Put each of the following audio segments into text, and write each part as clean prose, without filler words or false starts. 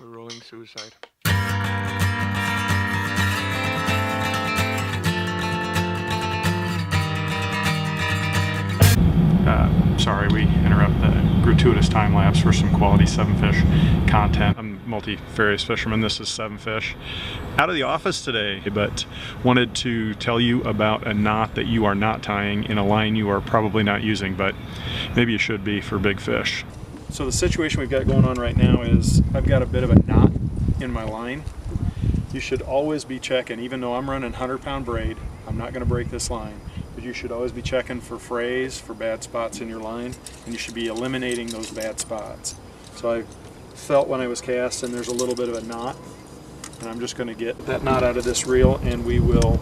A rolling suicide. Sorry, we interrupt the gratuitous time lapse for some quality 7-fish content. I'm a multi-various fisherman. This is 7-fish. Out of the office today, but wanted to tell you about a knot that you are not tying in a line you are probably not using, but maybe you should be for big fish. So the situation we've got going on right now is I've got a bit of a knot in my line. You should always be checking, even though I'm running 100-pound braid, I'm not going to break this line. But you should always be checking for frays, for bad spots in your line, and you should be eliminating those bad spots. So I felt when I was casting there's a little bit of a knot, and I'm just going to get that knot out of this reel and we will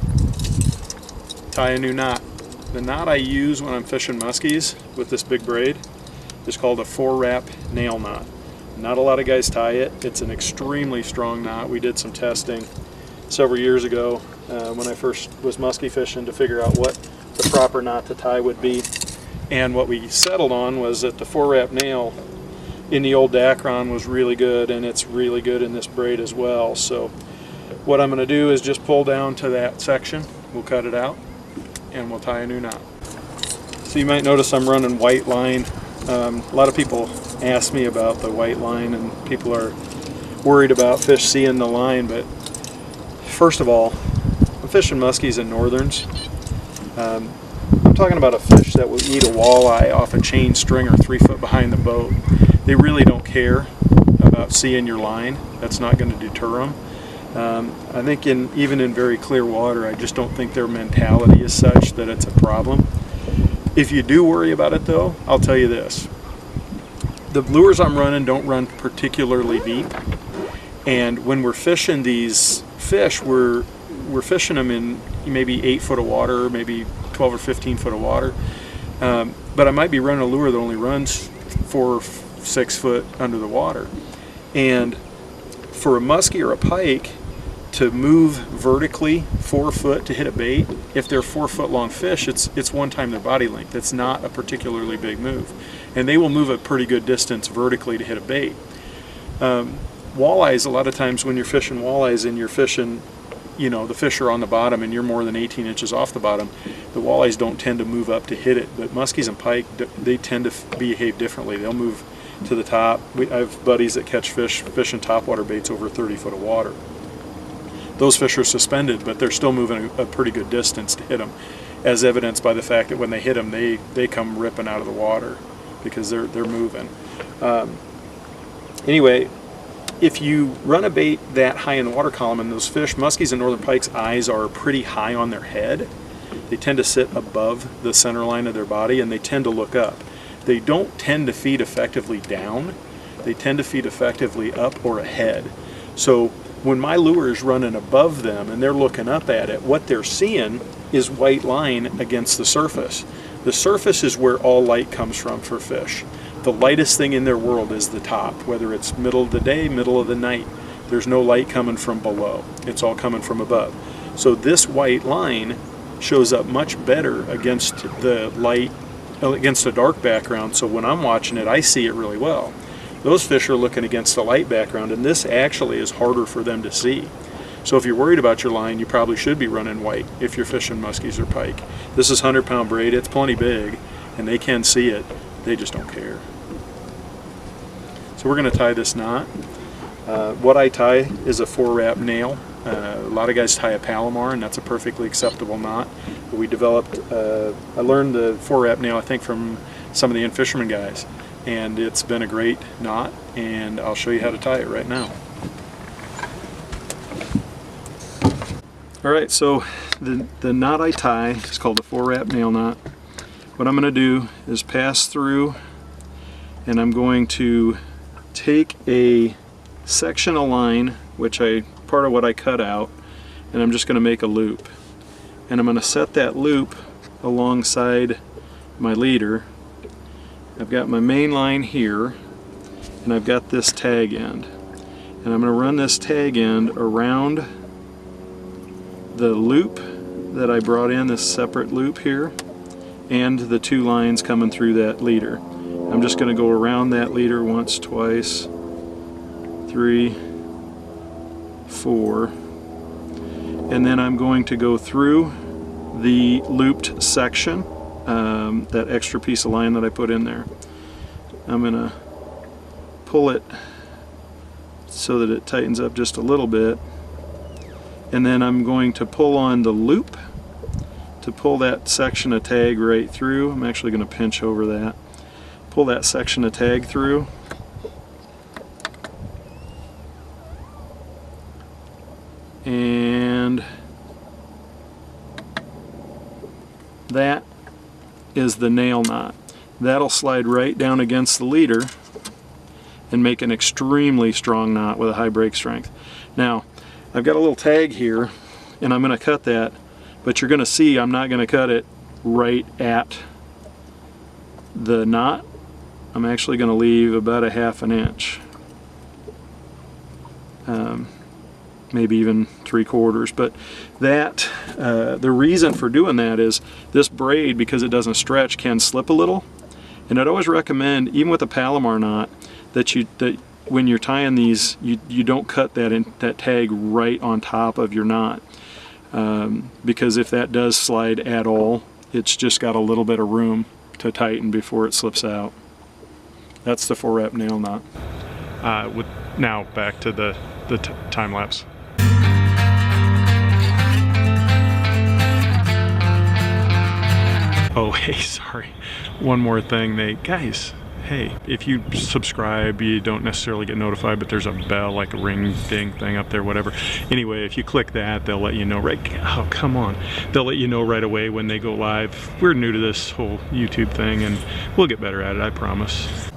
tie a new knot. The knot I use when I'm fishing muskies with this big braid is called a 4-wrap nail knot. Not a lot of guys tie it. It's an extremely strong knot. We did some testing several years ago when I first was muskie fishing to figure out what the proper knot to tie would be, and what we settled on was that the 4-wrap nail in the old Dacron was really good, and it's really good in this braid as well. So what I'm going to do is just pull down to that section, we'll cut it out, and we'll tie a new knot. So you might notice I'm running white line. A lot of people ask me about the white line, and people are worried about fish seeing the line, but first of all, I'm fishing muskies and northerns. I'm talking about a fish that will eat a walleye off a chain stringer 3 foot behind the boat. They really don't care about seeing your line. That's not going to deter them. I think even in very clear water, I just don't think their mentality is such that it's a problem. If you do worry about it though, I'll tell you this. The lures I'm running don't run particularly deep, and when we're fishing these fish, we're fishing them in maybe 8 foot of water, maybe 12 or 15 foot of water, but I might be running a lure that only runs 4 or 6 foot under the water. And for a muskie or a pike to move vertically 4 foot to hit a bait, if they're 4 foot long fish, it's 1 time their body length. It's not a particularly big move, and they will move a pretty good distance vertically to hit a bait. Walleyes, a lot of times when you're fishing walleyes and you're fishing, you know, the fish are on the bottom and you're more than 18 inches off the bottom, the walleyes don't tend to move up to hit it, but muskies and pike, they tend to behave differently. They'll move to the top. I have buddies that catch fish fishing topwater baits over 30 foot of water. Those fish are suspended, but they're still moving a pretty good distance to hit them, as evidenced by the fact that when they hit them, they come ripping out of the water because they're moving. Anyway, if you run a bait that high in the water column, and those fish, muskies and northern pikes, eyes are pretty high on their head, they tend to sit above the center line of their body, and they tend to look up. They don't tend to feed effectively down. They tend to feed effectively up or ahead. So when my lure is running above them and they're looking up at it, what they're seeing is white line against the surface. The surface is where all light comes from for fish. The lightest thing in their world is the top, whether it's middle of the day, middle of the night. There's no light coming from below. It's all coming from above. So this white line shows up much better against the light, against a dark background. So when I'm watching it, I see it really well. Those fish are looking against the light background, and this actually is harder for them to see. So if you're worried about your line, you probably should be running white if you're fishing muskies or pike. This is 100-pound braid. It's plenty big, and they can see it. They just don't care. So we're going to tie this knot. What I tie is a 4-wrap nail. A lot of guys tie a Palomar, and that's a perfectly acceptable knot. But we developed, I learned the 4-wrap nail, I think, from some of the in-fisherman guys. And it's been a great knot, and I'll show you how to tie it right now. Alright, so the knot I tie is called a 4-wrap nail knot. What I'm going to do is pass through, and I'm going to take a section of line, part of what I cut out, and I'm just going to make a loop. And I'm going to set that loop alongside my leader. I've got my main line here, and I've got this tag end. And I'm going to run this tag end around the loop that I brought in, this separate loop here, and the 2 lines coming through that leader. I'm just going to go around that leader once, twice, 3, 4, and then I'm going to go through the looped section, that extra piece of line that I put in there. I'm going to pull it so that it tightens up just a little bit, and then I'm going to pull on the loop to pull that section of tag right through. I'm actually going to pinch over that, pull that section of tag through, and that is the nail knot. That'll slide right down against the leader and make an extremely strong knot with a high break strength. Now, I've got a little tag here, and I'm going to cut that, but you're going to see I'm not going to cut it right at the knot. I'm actually going to leave about a 1/2 inch, maybe even 3/4. But that, the reason for doing that is this braid, because it doesn't stretch, can slip a little. And I'd always recommend, even with a Palomar knot, that when you're tying these, you don't cut that tag right on top of your knot, because if that does slide at all, it's just got a little bit of room to tighten before it slips out. That's the 4-rep nail knot. Now back to the time lapse. Oh, hey, sorry. One more thing, guys, hey, if you subscribe, you don't necessarily get notified, but there's a bell, like a ring ding thing up there, whatever. Anyway, if you click that, they'll let you know oh, come on. They'll let you know right away when they go live. We're new to this whole YouTube thing, and we'll get better at it, I promise.